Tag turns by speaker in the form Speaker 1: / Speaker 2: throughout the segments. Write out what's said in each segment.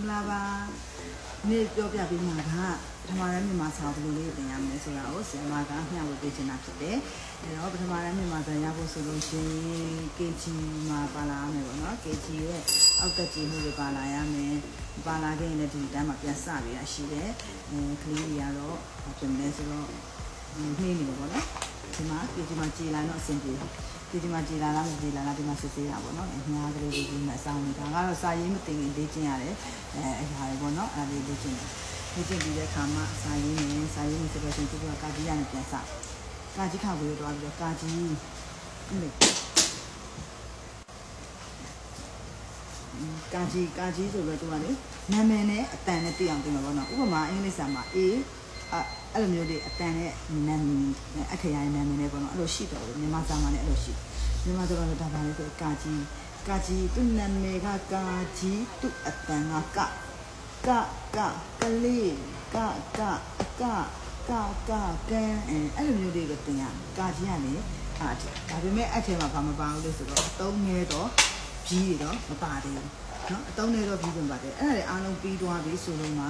Speaker 1: လာပါနေ့ပြောပြပေးမှာကပထမတန်းမြန်မာစာဘယ်လိုလေးသင်ရမလဲဆိုတာကိုဆရာမကမျှဝေပေးချင်တာဖြစ်တယ်။အဲတော့ပထမတန်းမြန်မာစာရဖို့ဆိုလို့ရှိရင် KG မှာပါလာရမယ်ပေါ့နော်။ KG ရဲ့အောက်တက်ကြီးမှုတွေပါလာရမယ်။ပါလာခဲ့ရင်လည်းဒီတန်းမှာပြန်စပြီးရရှိတယ်။ကလေးတွေကတော့ပြင်လဲဆိုတော့နှေးနေတယ်ပေါ့နော်။ဒီမှာ KG မှာကြည်လာတော့အဆင်ပြေတယ်။ဒီမှာကြည်လာလားမကြည်လာလားဒီမှာစစ်ဆေးတာပေါ့နော်။အများကလေးတွေဒီမှာအဆောင်နေတာကတော့စာရေးမတင်ရင်လေ့ကျင့်ရတယ်။အဲ့ဒါတွေပေါ့နော်။အဲ့ဒီလေ့ကျင့်တယ်။လေ့ကျင့်ပြီးတဲ့အခါမှာစာရေးနေဆိုတော့ရှင်သူကကာကြီးရနေပြန်စကာကြီးခါကိုတော့ပြီးတော့ကာကြီးကာကြီးဆိုတော့သူကလေနာမည်နဲ့အတန်နဲ့သိအောင်သိမှာပေါ့နော်။ဥပမာအင်္ဂလိပ်စာမှာ A အဲ့လိုမျိုးတွေအတန်နဲ့နာမည်အခရာနာမည်နဲ့ပေါ့နော်အဲ့လိုရှိတော့မြန်မာစာမှာလည်းအဲ့လိုရှိမြန်မာစာမှာဒါပါလေဆိုကာကြီးသူနာမည်ကကာကြီးသူအတန်ကကလေးကကန်အဲ့လိုမျိုးတွေကတင်ရကာကြီးကလေအားဒါပေမဲ့အဲ့ထဲမှာဘာမပါဘူးလို့ဆိုတော့အတုံးငယ်တော့ဘီးတွေတော့မပါသေးဘူးနော်အတုံးငယ်တော့ဘီးဝင်ပါတယ်အဲ့ဒါတွေအားလုံးပြီးသွားပြီဆိုလို့မှ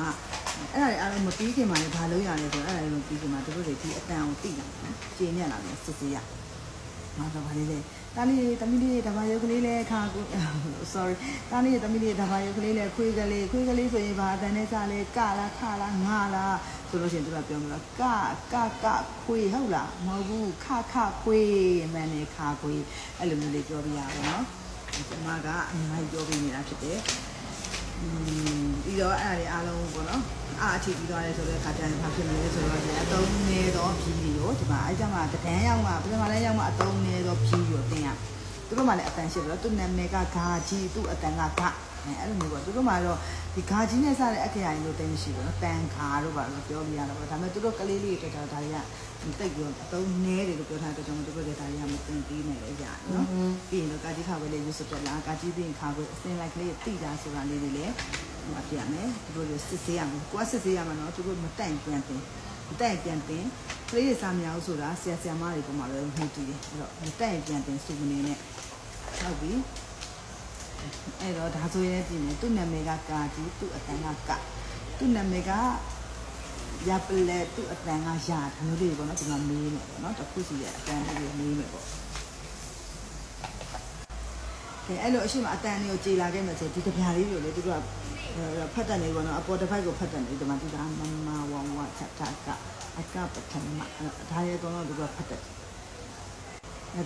Speaker 1: အဲ့ဒါတွေအားလုံးမပြီးခင်မှာလည်းဘာလုပ်ရလဲဆိုတော့အဲ့ဒါတွေပြီးခင်မှာတို့တွေဒီအတန်ကိုသိလာတယ်ကျင်းညက်လာတယ်စစ်စစ်ရငါတော့ဗာလေးလေတားလေးတမီးလေးဓမ္မယုတ်ကလေးလည်းခါကို sorry တားလေးတမီးလေးဓမ္မယုတ်ကလေးလည်းခွေးကလေးဆိုရင်ဘာအတန်နဲ့စားလဲကလားခလားငါလားဆိုလို့ရှိရင်သူကပြောမှာကခွေးဟုတ်လားမဟုတ်ဘူးခခွေးမန်နေခခွေးအဲ့လိုမျိုးလေးပြောပြရပါတော့ကျွန်မကအများကြီးပြောပြနေတာဖြစ်တယ်ပြီးတော့အဲ့ဒါတွေအားလုံးပေါ့နော်အထိပြီးသွားတယ်ဆိုတော့ခါတန်းဘာဖြစ်မလဲဆိုတော့ဒီအတုံးနေတော့ဖြီးတွေကိုဒီမှာအဲ့ကြမှာတဒန်းရောက်မှပထမလည်းရောက်မှအတုံးနေတော့ဖြီးကိုတင်ရသူတို့မှလည်းအတန်ရှိတော့သူနာမည်ကဂါကြီးသူ့အတန်ကဂအဲ့လိုမျိုးပေါ့သူတို့မှတော့ဒီဂါကြီးနဲ့စတဲ့အခရာကြီးလို့တင်ရှိတော့တန်ခါတို့ပါလို့ပြောပြရတော့ဒါပေမဲ့သူတို့ကလေးလေးတွေတက်တာဒါတွေကတိတ်ပြီးအတုံးနေတယ်လို့ပြောထားတဲ့ကြောင့်သူတို့တွေဒါတွေကမတင်ပြီးနေလေကြာနော်ပြီးရင်တော့ဂါကြီးခါဝဲလေးရွတ်တက်လာဂါကြီးပြီးရင်ခါဝဲအစင်းလိုက်ကလေးတိတာဆိုတာလေးတွေလည်းဟိုပြရမယ်သူတို့တွေစစ်ဆေးရမယ်ကိုယ်စစ်ဆေးရမှာနော်သူတို့မတိုင်ပြန်တင်ကလေးတွေစာမြောက်ဆိုတာဆရာမတွေပုံမှာပဲမှုတည်တယ်အဲ့တော့မတိုင်ပြန်တင်စုမနေနဲ့ဟုတ်ပြီအဲ့တော့ဒါဆိုရင်ပြင်တယ်သူ့နာမည်ကကာကြီးသူ့အတန်ကသူ့နာမည်ကရပလက်သူ့အတန်ကရာဒါမျိုးတွေပေါ့နော်ဒီမှာမေးမယ်ပေါ့နော်တစ်ခုစီရဲ့အတန်လေးမေးမယ်ပေါ့ကဲအဲ့လိုအရှိမအတန်လေးကိုကြေလာခဲ့မယ်ဆိုဒီတပြားလေးကိုလေသူတို့ကဖတ်တယ်နေပေါ့နော်အပေါ်တစ်ဖက်ကိုဖတ်တယ်နေဒီမှာဒီကမဝဝချက်ကအကပထမဒါရဲတော့သူကဖတ်တယ်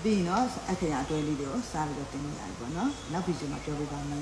Speaker 1: ပြီးနော်အခရာအတွဲလေးတွေကိုစားပြီးတော့တင်နေရတယ်ပေါ့နော်နောက်ပြီးကျမှပြောပြပါမယ်